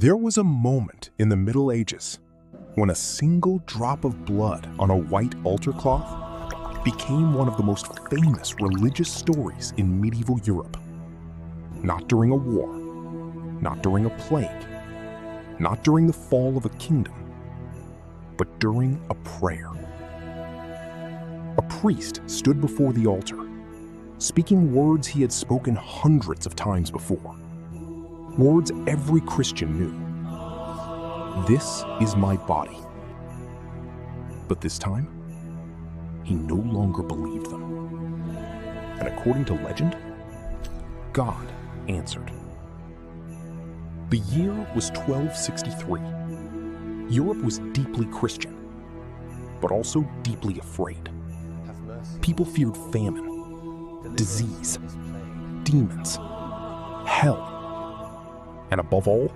There was a moment in the Middle Ages when a single drop of blood on a white altar cloth became one of the most famous religious stories in medieval Europe. Not during a war, not during a plague, not during the fall of a kingdom, but during a prayer. A priest stood before the altar, speaking words he had spoken hundreds of times before. Words every Christian knew. "This is my body." But this time, he no longer believed them. And according to legend, God answered. The year was 1263. Europe was deeply Christian, but also deeply afraid. People feared famine, disease, demons, hell, and above all,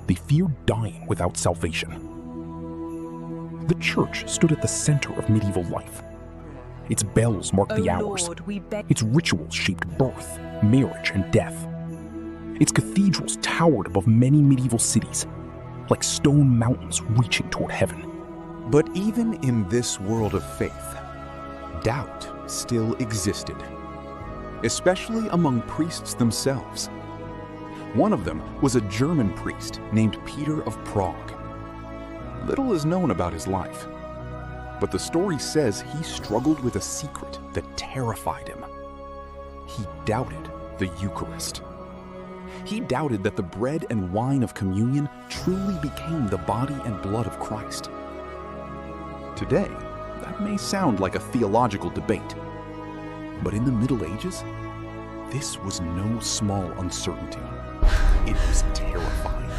they feared dying without salvation. The church stood at the center of medieval life. Its bells marked the hours. Lord, we beg. Its rituals shaped birth, marriage, and death. Its cathedrals towered above many medieval cities, like stone mountains reaching toward heaven. But even in this world of faith, doubt still existed, especially among priests themselves. One of them was a German priest named Peter of Prague. Little is known about his life, but the story says he struggled with a secret that terrified him. He doubted the Eucharist. He doubted that the bread and wine of communion truly became the body and blood of Christ. Today, that may sound like a theological debate, but in the Middle Ages, this was no small uncertainty. It was terrifying.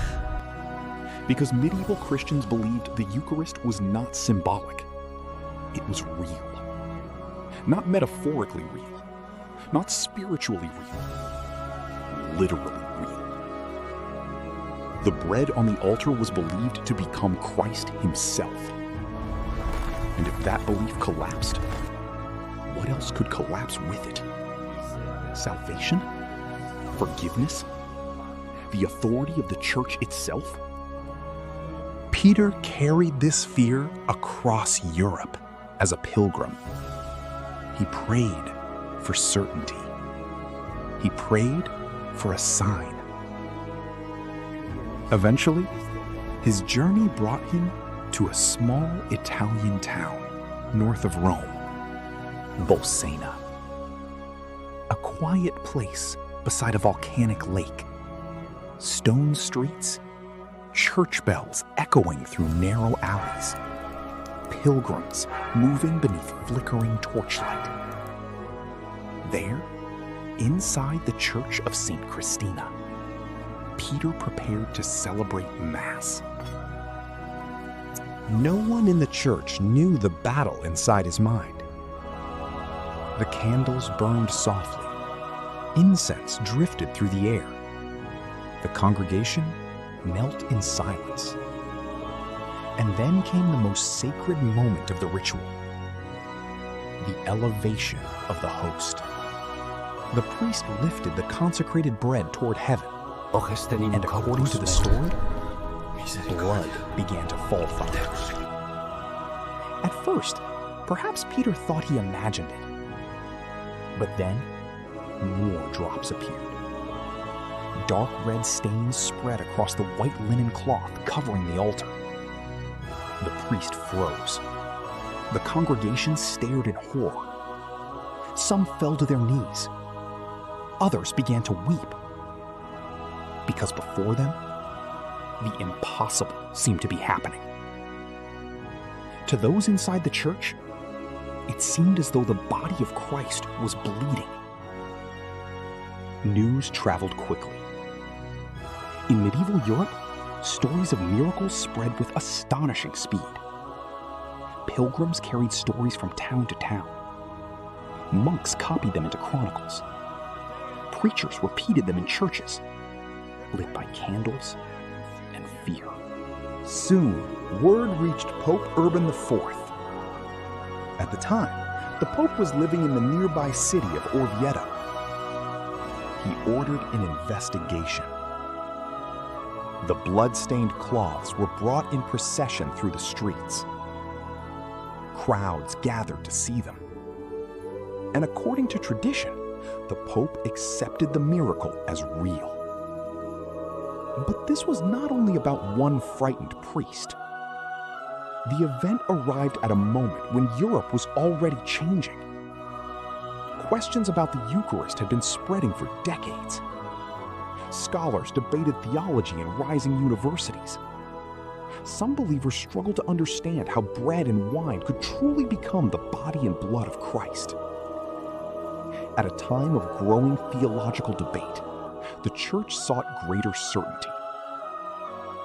Because medieval Christians believed the Eucharist was not symbolic. It was real. Not metaphorically real. Not spiritually real. Literally real. The bread on the altar was believed to become Christ himself. And if that belief collapsed, what else could collapse with it? Salvation? Forgiveness? The authority of the church itself? Peter carried this fear across Europe as a pilgrim. He prayed for certainty. He prayed for a sign. Eventually, his journey brought him to a small Italian town north of Rome, Bolsena. A quiet place beside a volcanic lake. Stone streets, church bells echoing through narrow alleys, pilgrims moving beneath flickering torchlight. There, inside the Church of St. Christina, Peter prepared to celebrate Mass. No one in the church knew the battle inside his mind. The candles burned softly. Incense drifted through the air. The congregation knelt in silence. And then came the most sacred moment of the ritual, the elevation of the host. The priest lifted the consecrated bread toward heaven, and according to the story, blood began to fall from it. At first, perhaps Peter thought he imagined it. But then, more drops appeared. Dark red stains spread across the white linen cloth covering the altar. The priest froze. The congregation stared in horror. Some fell to their knees. Others began to weep. Because before them, the impossible seemed to be happening. To those inside the church, it seemed as though the body of Christ was bleeding. News traveled quickly. In medieval Europe, stories of miracles spread with astonishing speed. Pilgrims carried stories from town to town. Monks copied them into chronicles. Preachers repeated them in churches, lit by candles and fear. Soon, word reached Pope Urban IV. At the time, the Pope was living in the nearby city of Orvieto. He ordered an investigation. The blood-stained cloths were brought in procession through the streets. Crowds gathered to see them. And according to tradition, the Pope accepted the miracle as real. But this was not only about one frightened priest. The event arrived at a moment when Europe was already changing. Questions about the Eucharist had been spreading for decades. Scholars debated theology in rising universities. Some believers struggled to understand how bread and wine could truly become the body and blood of Christ. At a time of growing theological debate, the Church sought greater certainty.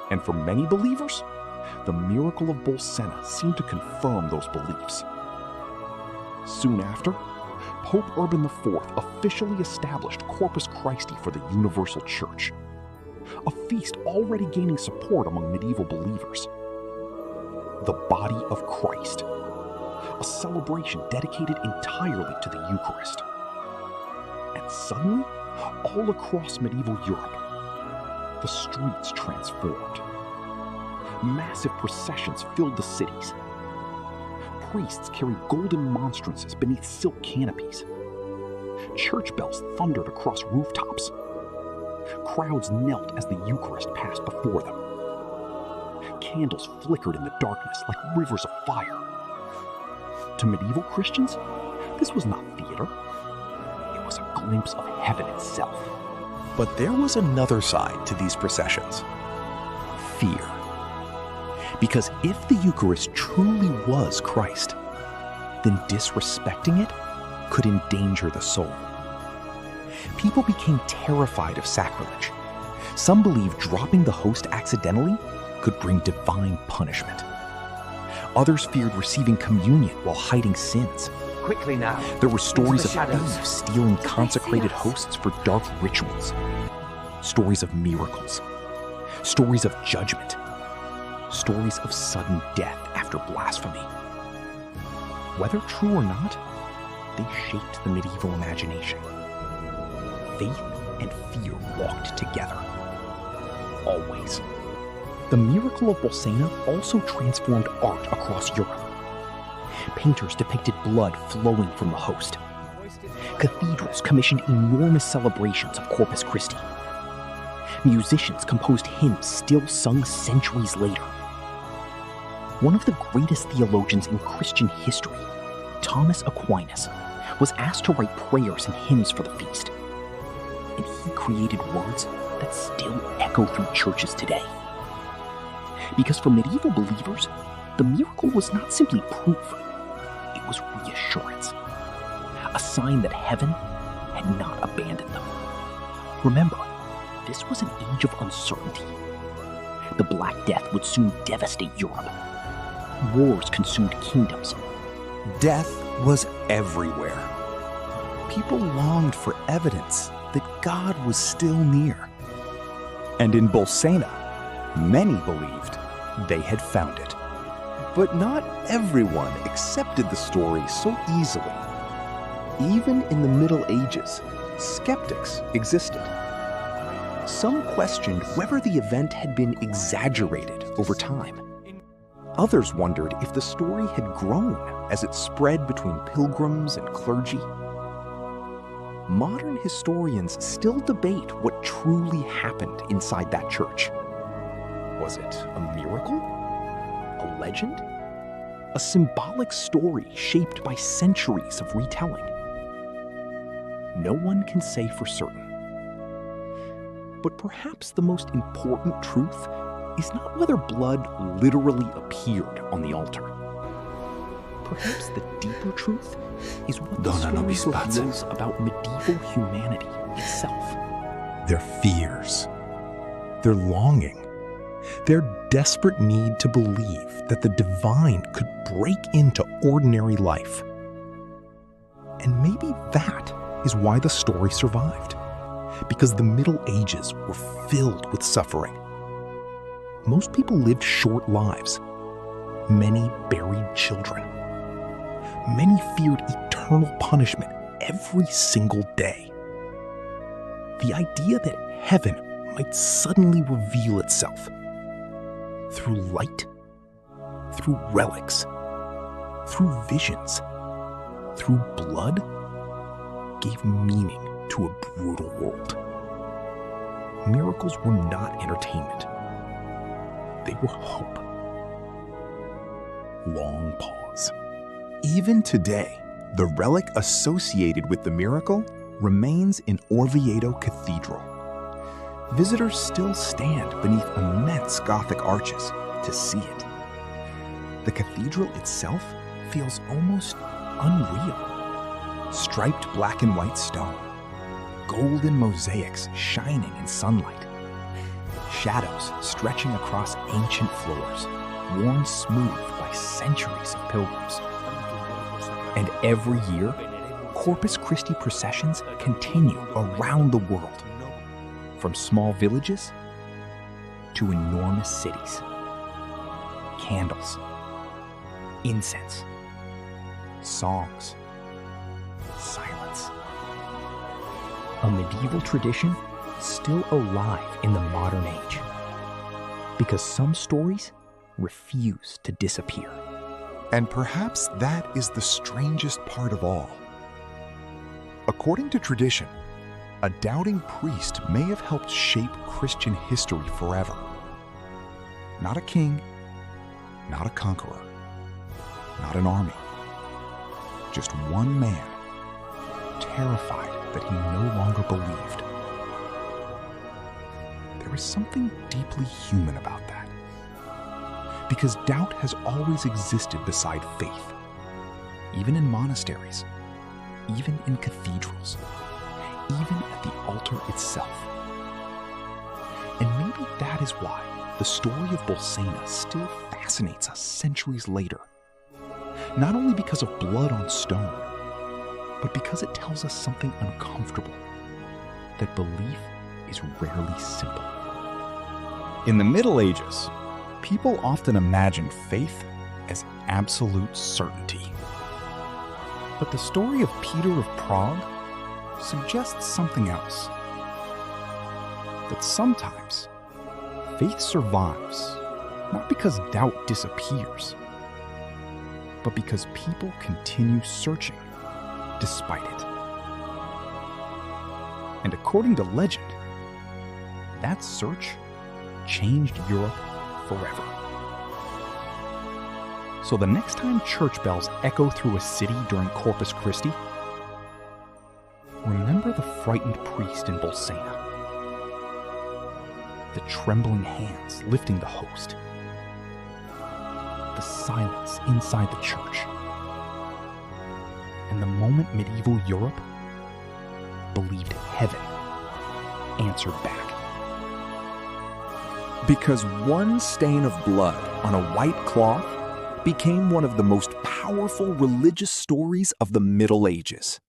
And for many believers, the Miracle of Bolsena seemed to confirm those beliefs. Soon after, Pope Urban IV officially established Corpus Christi for the Universal Church, a feast already gaining support among medieval believers. The body of Christ, a celebration dedicated entirely to the Eucharist. And suddenly, all across medieval Europe, the streets transformed. Massive processions filled the cities. Priests carried golden monstrances beneath silk canopies. Church bells thundered across rooftops. Crowds knelt as the Eucharist passed before them. Candles flickered in the darkness like rivers of fire. To medieval Christians, this was not theater. It was a glimpse of heaven itself. But there was another side to these processions: fear. Because if the Eucharist truly was Christ, then disrespecting it could endanger the soul. People became terrified of sacrilege. Some believed dropping the host accidentally could bring divine punishment. Others feared receiving communion while hiding sins. Quickly now. There were stories of thieves stealing consecrated hosts for dark rituals. Stories of miracles. Stories of judgment. Stories of sudden death after blasphemy. Whether true or not, they shaped the medieval imagination. Faith and fear walked together. Always. The Miracle of Bolsena also transformed art across Europe. Painters depicted blood flowing from the host. Cathedrals commissioned enormous celebrations of Corpus Christi. Musicians composed hymns still sung centuries later. One of the greatest theologians in Christian history, Thomas Aquinas, was asked to write prayers and hymns for the feast. And he created words that still echo through churches today. Because for medieval believers, the miracle was not simply proof, it was reassurance. A sign that heaven had not abandoned them. Remember, this was an age of uncertainty. The Black Death would soon devastate Europe. Wars consumed kingdoms. Death was everywhere. People longed for evidence that God was still near. And in Bolsena, many believed they had found it. But not everyone accepted the story so easily. Even in the Middle Ages, skeptics existed. Some questioned whether the event had been exaggerated over time. Others wondered if the story had grown as it spread between pilgrims and clergy. Modern historians still debate what truly happened inside that church. Was it a miracle? A legend? A symbolic story shaped by centuries of retelling? No one can say for certain. But perhaps the most important truth is not whether blood literally appeared on the altar. Perhaps the deeper truth is what the story reveals about medieval humanity itself. Their fears, their longing, their desperate need to believe that the divine could break into ordinary life. And maybe that is why the story survived, because the Middle Ages were filled with suffering. Most people lived short lives. Many buried children. Many feared eternal punishment every single day. The idea that heaven might suddenly reveal itself. Through light, through relics, through visions, through blood, gave meaning to a brutal world. Miracles were not entertainment. They were hope. Long pause. Even today, the relic associated with the miracle remains in Orvieto Cathedral. Visitors still stand beneath immense Gothic arches to see it. The cathedral itself feels almost unreal. Striped black and white stone, golden mosaics shining in sunlight, shadows stretching across ancient floors, worn smooth by centuries of pilgrims. And every year, Corpus Christi processions continue around the world, from small villages to enormous cities. Candles, incense, songs, silence. A medieval tradition still alive in the modern age, because some stories refuse to disappear. And perhaps that is the strangest part of all. According to tradition, a doubting priest may have helped shape Christian history forever. Not a king, not a conqueror, not an army. Just one man, terrified that he no longer believed. There is something deeply human about that. Because doubt has always existed beside faith, even in monasteries, even in cathedrals, even at the altar itself. And maybe that is why the story of Bolsena still fascinates us centuries later. Not only because of blood on stone, but because it tells us something uncomfortable, that belief is rarely simple. In the Middle Ages, people often imagined faith as absolute certainty. But the story of Peter of Prague suggests something else. That sometimes faith survives, not because doubt disappears, but because people continue searching despite it. And according to legend, that search changed Europe forever. So the next time church bells echo through a city during Corpus Christi, remember the frightened priest in Bolsena, the trembling hands lifting the host, the silence inside the church, and the moment medieval Europe believed heaven answered back. Because one stain of blood on a white cloth became one of the most powerful religious stories of the Middle Ages.